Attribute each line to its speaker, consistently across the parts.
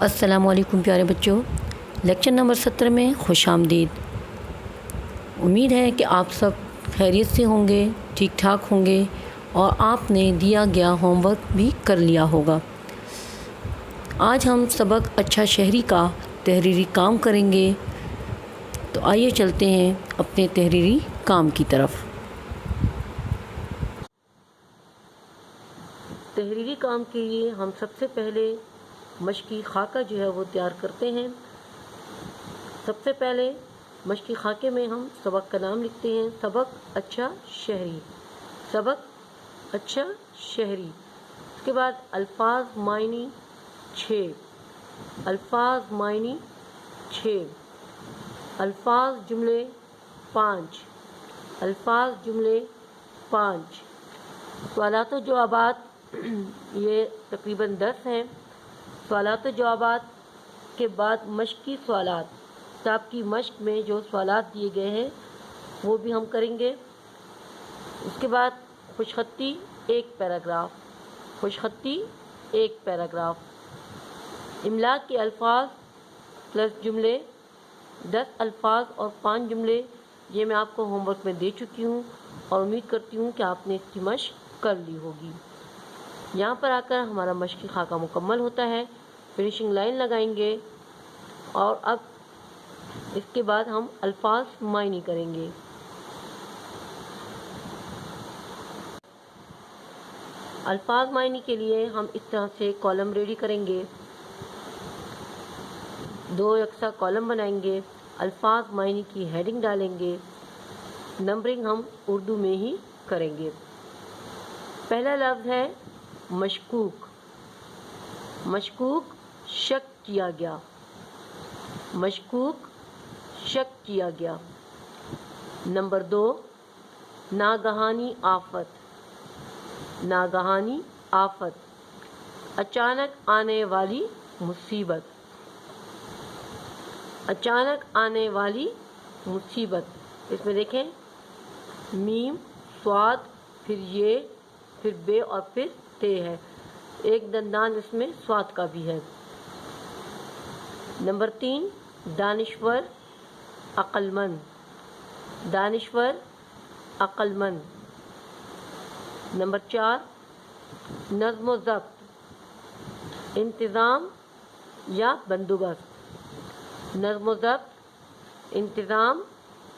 Speaker 1: السلام علیکم پیارے بچوں، لیکچر نمبر 17 میں خوش آمدید۔ امید ہے کہ آپ سب خیریت سے ہوں گے، ٹھیک ٹھاک ہوں گے اور آپ نے دیا گیا ہوم ورک بھی کر لیا ہوگا۔ آج ہم سبق اچھا شہری کا تحریری کام کریں گے، تو آئیے چلتے ہیں اپنے تحریری کام کی طرف۔ تحریری کام کے لیے ہم سب سے پہلے مشقی خاکہ جو ہے وہ تیار کرتے ہیں۔ سب سے پہلے مشقی خاکے میں ہم سبق کا نام لکھتے ہیں، سبق اچھا شہری، سبق اچھا شہری۔ اس کے بعد الفاظ معنی 6، الفاظ معنی 6، الفاظ جملے 5، الفاظ جملے 5، سوالات و جوابات یہ تقریباً 10 ہیں۔ سوالات و جوابات کے بعد مشقی سوالات، کتاب کی مشق میں جو سوالات دیے گئے ہیں وہ بھی ہم کریں گے۔ اس کے بعد خوش خطی 1 پیراگراف، خوش خطی 1 پیراگراف، املا کے الفاظ پلس جملے 10 الفاظ اور 5 جملے، یہ میں آپ کو ہوم ورک میں دے چکی ہوں اور امید کرتی ہوں کہ آپ نے اس کی مشق کر لی ہوگی۔ یہاں پر آ کر ہمارا مشقی خاکہ مکمل ہوتا ہے، فنیشنگ لائن لگائیں گے اور اب اس کے بعد ہم الفاظ معنی کریں گے۔ الفاظ معنی کے لیے ہم اس طرح سے کالم ریڈی کریں گے، 2 یکساں کالم بنائیں گے، الفاظ معنی کی ہیڈنگ ڈالیں گے، نمبرنگ ہم اردو میں ہی کریں گے۔ پہلا لفظ ہے مشکوک، مشکوک شک کیا گیا، مشکوک شک کیا گیا۔ نمبر 2 ناگہانی آفت، ناگہانی آفت، اچانک آنے والی مصیبت، اچانک آنے والی مصیبت۔ اس میں دیکھیں میم، صاد، پھر یہ، پھر بے اور پھر تے ہے، ایک دندان اس میں صاد کا بھی ہے۔ نمبر 3 دانشور عقل مند، دانشور عقل مند۔ نمبر 4 نظم و ضبط، انتظام یا بندوبست، نظم و ضبط، انتظام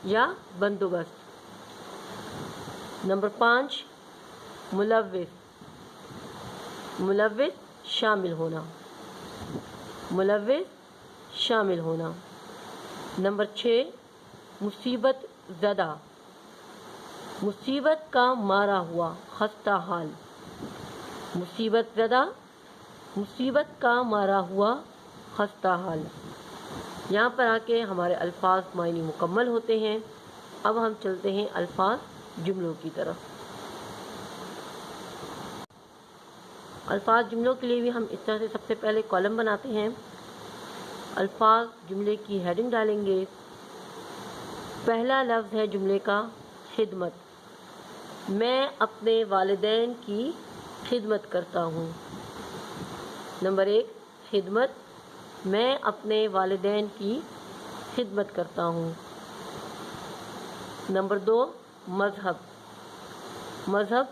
Speaker 1: یا بندوبست۔ نمبر 5 ملوث، ملوث شامل ہونا، ملوث شامل ہونا۔ نمبر 6 مصیبت زدہ، مصیبت کا مارا ہوا، خستہ حال، مصیبت زدہ، مصیبت کا مارا ہوا، خستہ حال۔ یہاں پر آ کے ہمارے الفاظ معنی مکمل ہوتے ہیں۔ اب ہم چلتے ہیں الفاظ جملوں کی طرف۔ الفاظ جملوں کے لیے بھی ہم اس طرح سے سب سے پہلے کالم بناتے ہیں، الفاظ جملے کی ہیڈنگ ڈالیں گے۔ پہلا لفظ ہے جملے کا خدمت، میں اپنے والدین کی خدمت کرتا ہوں۔ نمبر 1 خدمت، میں اپنے والدین کی خدمت کرتا ہوں۔ نمبر 2 مذہب، مذہب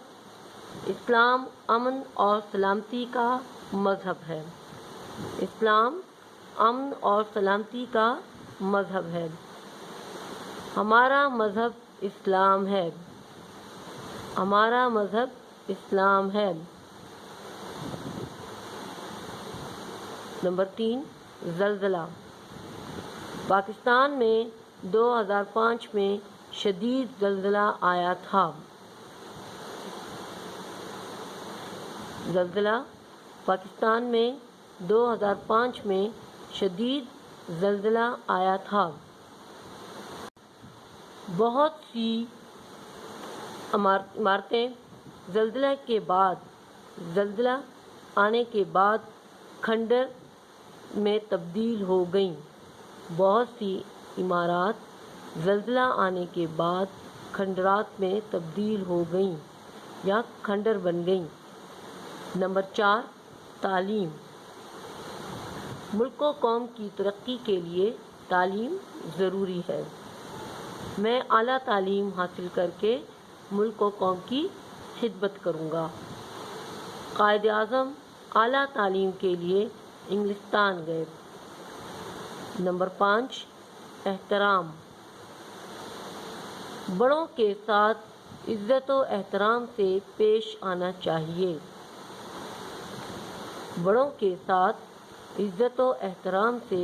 Speaker 1: اسلام امن اور سلامتی کا مذہب ہے، اسلام امن اور سلامتی کا مذہب ہے، ہمارا مذہب اسلام ہے، ہمارا مذہب اسلام ہے۔ نمبر 3 زلزلہ، پاکستان میں 2005 میں شدید زلزلہ آیا تھا، زلزلہ پاکستان میں 2005 میں شدید زلزلہ آیا تھا۔ بہت سی عمارتیں زلزلہ کے بعد، زلزلہ آنے کے بعد کھنڈر میں تبدیل ہو گئیں، بہت سی عمارات زلزلہ آنے کے بعد کھنڈرات میں تبدیل ہو گئیں یا کھنڈر بن گئیں۔ نمبر 4 تعلیم، ملک و قوم کی ترقی کے لیے تعلیم ضروری ہے۔ میں اعلیٰ تعلیم حاصل کر کے ملک و قوم کی خدمت کروں گا۔ قائد اعظم اعلیٰ تعلیم کے لیے انگلستان گئے۔ نمبر 5، احترام۔ بڑوں کے ساتھ عزت و احترام سے پیش آنا چاہیے۔ بڑوں کے ساتھ عزت و احترام سے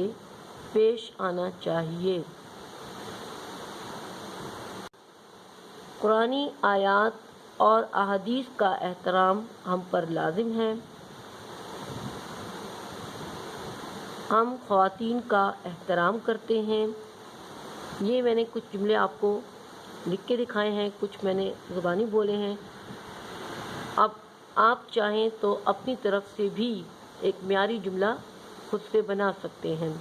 Speaker 1: پیش آنا چاہیے۔ قرآنی آیات اور احادیث کا احترام ہم پر لازم ہے۔ ہم خواتین کا احترام کرتے ہیں۔ یہ میں نے کچھ جملے آپ کو لکھ کے دکھائے ہیں، کچھ میں نے زبانی بولے ہیں۔ اب آپ چاہیں تو اپنی طرف سے بھی ایک معیاری جملہ خود سے بنا سکتے ہیں۔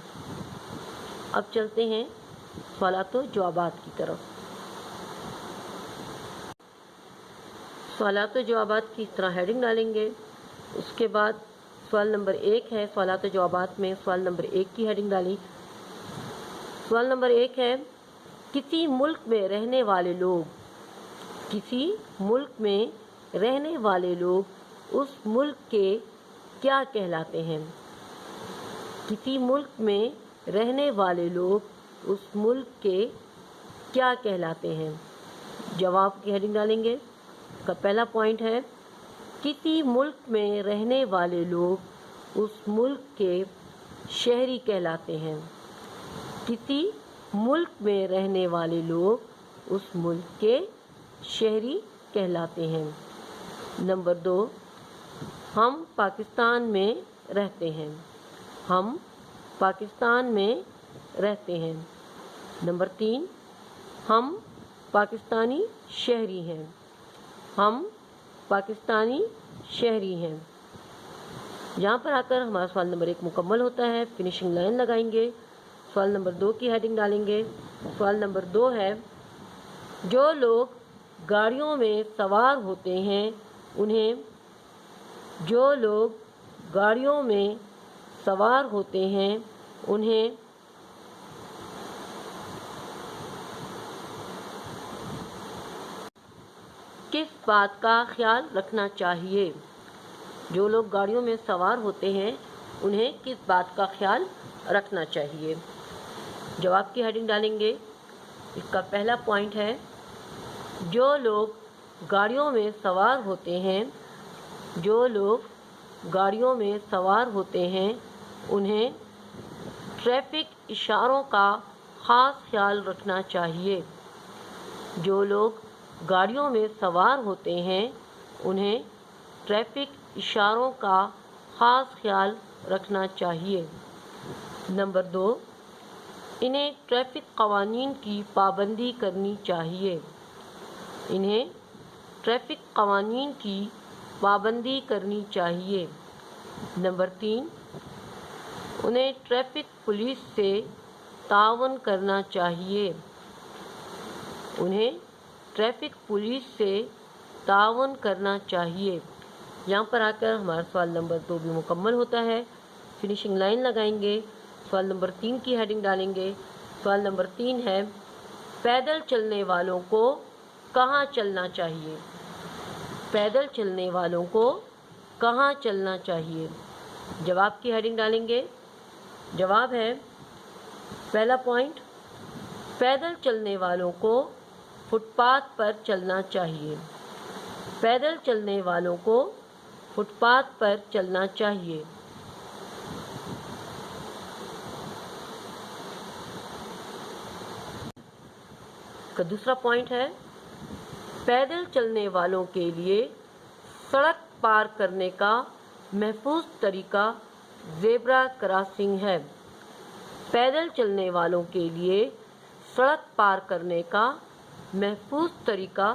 Speaker 1: اب چلتے ہیں سوالات و جوابات کی طرف۔ سوالات و جوابات کی اس طرح ہیڈنگ ڈالیں گے۔ اس کے بعد سوال نمبر 1 ہے، سوالات و جوابات میں سوال نمبر 1 کی ہیڈنگ ڈالی۔ سوال نمبر 1 ہے، کسی ملک میں رہنے والے لوگ، کسی ملک میں رہنے والے لوگ اس ملک کے کیا کہلاتے ہیں؟ کسی ملک میں رہنے والے لوگ اس ملک کے کیا کہلاتے ہیں؟ جواب کی ہیڈنگ ڈالیں گے۔ اس کا پہلا پوائنٹ ہے، کسی ملک میں رہنے والے لوگ اس ملک کے شہری کہلاتے ہیں۔ کسی ملک میں رہنے والے لوگ اس ملک کے شہری کہلاتے ہیں۔ نمبر 2، ہم پاکستان میں رہتے ہیں۔ ہم پاکستان میں رہتے ہیں۔ نمبر 3، ہم پاکستانی شہری ہیں۔ ہم پاکستانی شہری ہیں۔ یہاں پر آ کر ہمارا سوال نمبر 1 مکمل ہوتا ہے، فنیشنگ لائن لگائیں گے۔ سوال نمبر 2 کی ہیڈنگ ڈالیں گے۔ سوال نمبر 2 ہے، جو لوگ گاڑیوں میں سوار ہوتے ہیں انہیں، جو لوگ گاڑیوں میں سوار ہوتے ہیں انہیں کس بات کا خیال رکھنا چاہیے؟ جو لوگ گاڑیوں میں سوار ہوتے ہیں انہیں کس بات کا خیال رکھنا چاہیے؟ جواب کی ہیڈنگ ڈالیں گے۔ اس کا پہلا پوائنٹ ہے، جو لوگ گاڑیوں میں سوار ہوتے ہیں، جو لوگ گاڑیوں میں سوار ہوتے ہیں انہیں ٹریفک اشاروں کا خاص خیال رکھنا چاہیے۔ جو لوگ گاڑیوں میں سوار ہوتے ہیں انہیں ٹریفک اشاروں کا خاص خیال رکھنا چاہیے۔ نمبر 2، انہیں ٹریفک قوانین کی پابندی کرنی چاہیے۔ انہیں ٹریفک قوانین کی پابندی کرنی چاہیے۔ نمبر 3، انہیں ٹریفک پولیس سے تعاون کرنا چاہیے۔ انہیں ٹریفک پولیس سے تعاون کرنا چاہیے۔ یہاں پر آ کر ہمارا سوال نمبر 2 بھی مکمل ہوتا ہے، فنیشنگ لائن لگائیں گے۔ سوال نمبر 3 کی ہیڈنگ ڈالیں گے۔ سوال نمبر 3 ہے، پیدل چلنے والوں کو کہاں چلنا چاہیے؟ پیدل چلنے والوں کو کہاں چلنا چاہیے؟ جواب کی ہیڈنگ ڈالیں گے۔ جواب ہے، پہلا پوائنٹ، پیدل چلنے والوں کو فٹ پاتھ پر چلنا چاہیے۔ پیدل چلنے والوں کو فٹ پاتھ پر چلنا چاہیے۔ کا دوسرا پوائنٹ ہے، پیدل چلنے والوں کے لیے سڑک پار کرنے کا محفوظ طریقہ زیبرا کراسنگ ہے۔ پیدل چلنے والوں کے لیے سڑک پار کرنے کا محفوظ طریقہ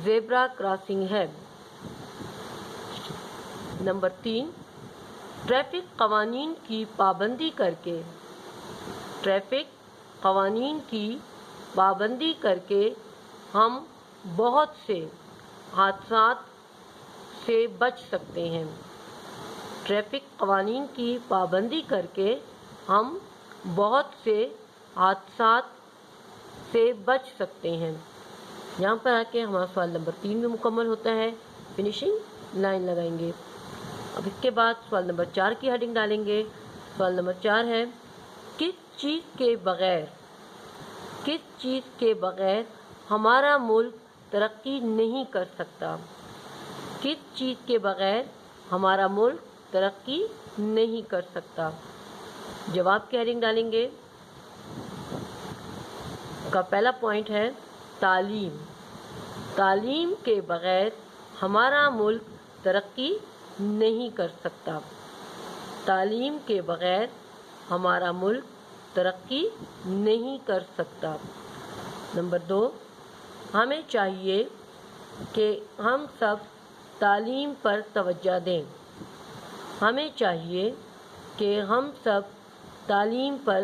Speaker 1: زیبرا کراسنگ ہے۔ نمبر 3، ٹریفک قوانین کی پابندی کر کے، ٹریفک قوانین کی پابندی کر کے ہم بہت سے حادثات سے بچ سکتے ہیں۔ ٹریفک قوانین کی پابندی کر کے ہم بہت سے حادثات سے بچ سکتے ہیں۔ یہاں پر آ کے ہمارا سوال نمبر 3 بھی مکمل ہوتا ہے، فنیشنگ لائن لگائیں گے۔ اب اس کے بعد سوال نمبر 4 کی ہیڈنگ ڈالیں گے۔ سوال نمبر 4 ہے، کس چیز کے بغیر ہمارا ملک ترقی نہیں کر سکتا؟ کس چیز کے بغیر ہمارا ملک ترقی نہیں کر سکتا؟ جواب کی ہیڈنگ ڈالیں گے۔ کا پہلا پوائنٹ ہے تعلیم۔ تعلیم کے بغیر ہمارا ملک ترقی نہیں کر سکتا۔ تعلیم کے بغیر ہمارا ملک ترقی نہیں کر سکتا۔ نمبر 2، ہمیں چاہیے کہ ہم سب تعلیم پر توجہ دیں۔ ہمیں چاہیے کہ ہم سب تعلیم پر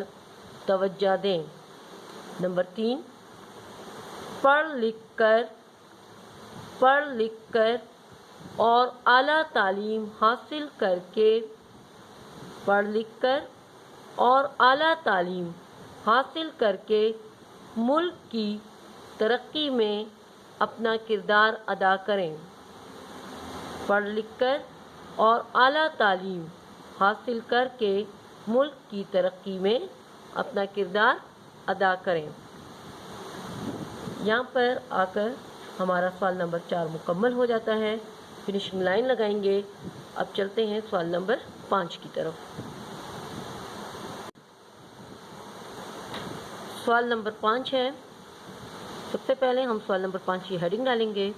Speaker 1: توجہ دیں۔ نمبر 3، پڑھ لکھ کر اور اعلیٰ تعلیم حاصل کر کے پڑھ لکھ کر اور اعلیٰ تعلیم حاصل کر کے ملک کی ترقی میں اپنا کردار ادا کریں۔ پڑھ لکھ کر اور اعلیٰ تعلیم حاصل کر کے ملک کی ترقی میں اپنا کردار ادا کریں۔ یہاں پر آ کر ہمارا سوال نمبر 4 مکمل ہو جاتا ہے، فنیشنگ لائن لگائیں گے۔ اب چلتے ہیں سوال نمبر 5 کی طرف۔ سوال نمبر 5 ہے، سب سے پہلے ہم سوال نمبر 5 کی ہیڈنگ ڈالیں گے،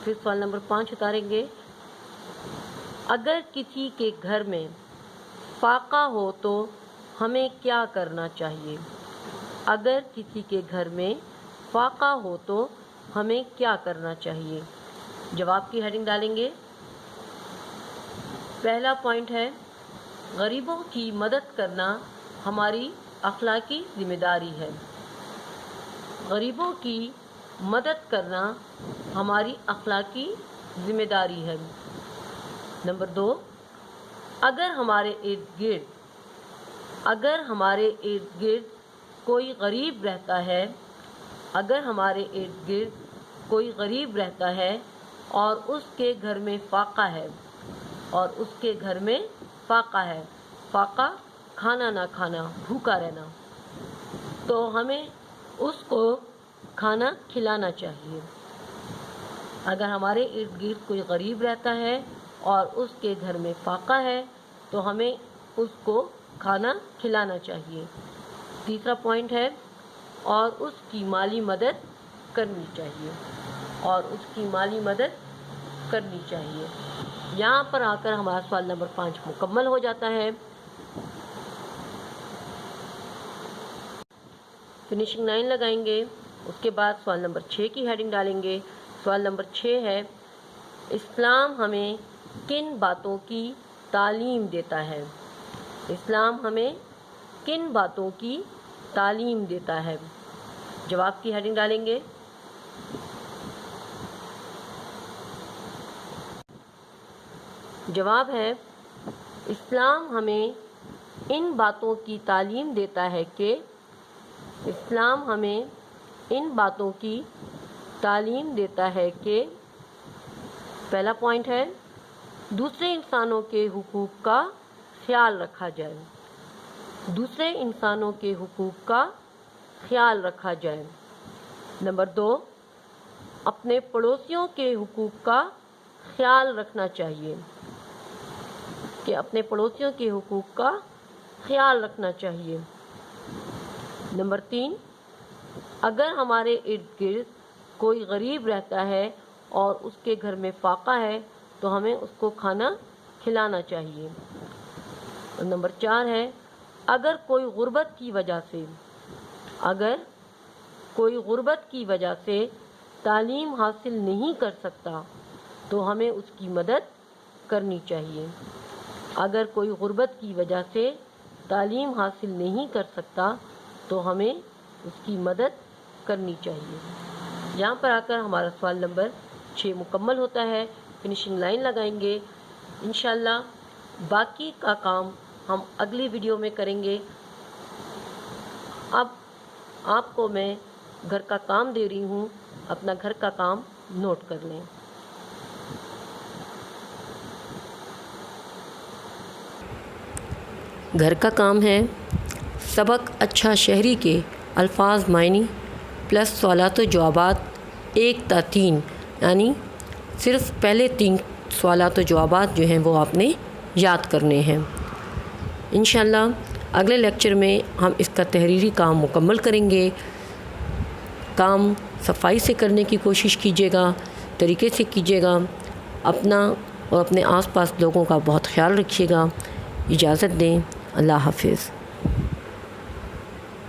Speaker 1: پھر سوال نمبر 5 اتاریں گے۔ اگر کسی کے گھر میں فاقہ ہو تو ہمیں کیا کرنا چاہیے؟ اگر کسی کے گھر میں فاقہ ہو تو ہمیں کیا کرنا چاہیے؟ جواب کی ہیڈنگ ڈالیں گے۔ پہلا پوائنٹ ہے، غریبوں کی مدد کرنا ہماری اخلاقی ذمہ داری ہے۔ غریبوں کی مدد کرنا ہماری اخلاقی ذمہ داری ہے۔ نمبر 2، اگر ہمارے ارد گرد کوئی غریب رہتا ہے، اگر ہمارے ارد گرد کوئی غریب رہتا ہے اور اس کے گھر میں فاقہ ہے، فاقہ کھانا نہ کھانا، بھوکا رہنا، تو ہمیں اس کو کھانا کھلانا چاہیے۔ اگر ہمارے ارد گرد کوئی غریب رہتا ہے اور اس کے گھر میں فاقہ ہے تو ہمیں اس کو کھانا کھلانا چاہیے۔ تیسرا پوائنٹ ہے، اور اس کی مالی مدد کرنی چاہیے۔ یہاں پر آ کر ہمارا سوال نمبر 5 مکمل ہو جاتا ہے۔ فنیشنگ لائن لگائیں گے، اس کے بعد سوال نمبر 6 کی ہیڈنگ ڈالیں گے۔ سوال نمبر 6 ہے، اسلام ہمیں کن باتوں کی تعلیم دیتا ہے؟ اسلام ہمیں کن باتوں کی تعلیم دیتا ہے؟ جواب کی ہیڈنگ ڈالیں گے۔ جواب ہے، اسلام ہمیں ان باتوں کی تعلیم دیتا ہے کہ اسلام ہمیں ان باتوں کی تعلیم دیتا ہے کہ پہلا پوائنٹ ہے، دوسرے انسانوں کے حقوق کا خیال رکھا جائے۔ دوسرے انسانوں کے حقوق کا خیال رکھا جائے۔ نمبر 2، اپنے پڑوسیوں کے حقوق کا خیال رکھنا چاہیے، کہ اپنے پڑوسیوں کے حقوق کا خیال رکھنا چاہیے۔ نمبر 3، اگر ہمارے ارد گرد کوئی غریب رہتا ہے اور اس کے گھر میں فاقہ ہے تو ہمیں اس کو کھانا کھلانا چاہیے۔ اور نمبر 4 ہے، اگر کوئی غربت کی وجہ سے تعلیم حاصل نہیں کر سکتا تو ہمیں اس کی مدد کرنی چاہیے۔ اگر کوئی غربت کی وجہ سے تعلیم حاصل نہیں کر سکتا تو ہمیں اس کی مدد کرنی چاہیے۔ یہاں پر آ کر ہمارا سوال نمبر 6 مکمل ہوتا ہے، فنیشنگ لائن لگائیں گے۔ انشاءاللہ باقی کا کام ہم اگلی ویڈیو میں کریں گے۔ اب آپ کو میں گھر کا کام دے رہی ہوں، اپنا گھر کا کام نوٹ کر لیں۔ گھر کا کام ہے سبق اچھا شہری کے الفاظ معنی پلس سوالات و جوابات 1 تا 3، یعنی صرف پہلے 3 سوالات و جوابات جو ہیں وہ آپ نے یاد کرنے ہیں۔ انشاءاللہ اگلے لیکچر میں ہم اس کا تحریری کام مکمل کریں گے۔ کام صفائی سے کرنے کی کوشش کیجیے گا، طریقے سے کیجیے گا، اپنا اور اپنے آس پاس لوگوں کا بہت خیال رکھیے گا۔ اجازت دیں، اللہ حافظ۔